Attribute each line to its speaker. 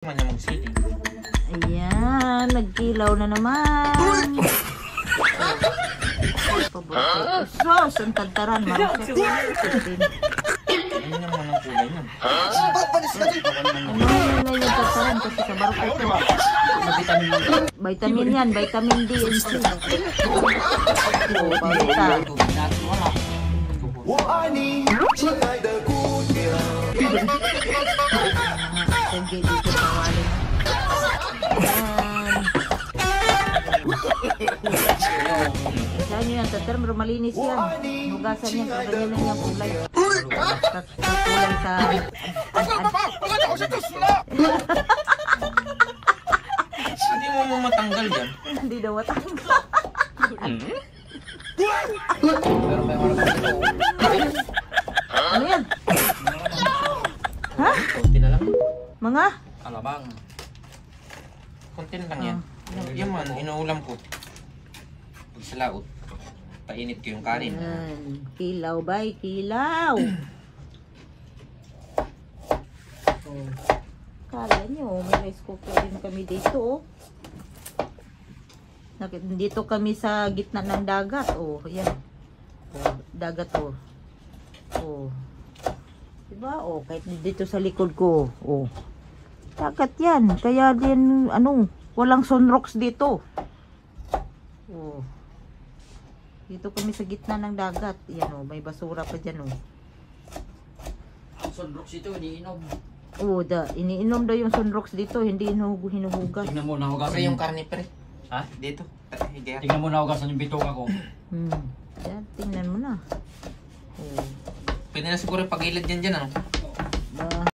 Speaker 1: Ayan, nagkilaw na naman. Sos, ang tantaran. Marasip.
Speaker 2: Ano naman ang kulay nun?
Speaker 1: Ano na yung tantaran kasi sa barko ito. Vitamin yan, vitamin D and C. Oo, pawita. Sige, dito pawalin. Saan yun yan? Tatar, malinis yan. Hugasan yan. Kaganya lang yung kulay. Kulay sa...
Speaker 2: Hindi mo matanggal yan.
Speaker 1: Hindi daw matanggal. Ano yan? Ha?
Speaker 2: Konti na lang.
Speaker 1: Mga?
Speaker 2: Alabang. Konti na lang yan. Yan man, inuulam ko. Pag sa laot, painit ko yung kanin.
Speaker 1: Yan. Kilaw bay, kilaw. Kala nyo, may rice cooker din kami dito. Dito kami sa gitna ng dagat. Oh, yan. Oh, dagat oh. Oh. Diba? Oh, kahit dito sa likod ko. Oh. Dagat yan. Kaya din, walang sunrocks dito. Oh. Dito kami sa gitna ng dagat. Yan oh, may basura pa dyan oh.
Speaker 3: Ang sunrocks ito, iniinom.
Speaker 1: Oh, iniinom daw yung sunrocks dito. Hindi hinuhugas.
Speaker 3: Tingnan mo, nahugasan
Speaker 2: Kasi yung karne pre.
Speaker 3: Ha?
Speaker 2: Dito.
Speaker 3: Tingnan mo, nahugasan yung bituka ko.
Speaker 1: Yan, tingnan mo na. Oh.
Speaker 2: Pwede na siguro pag-ilad yan dyan ano?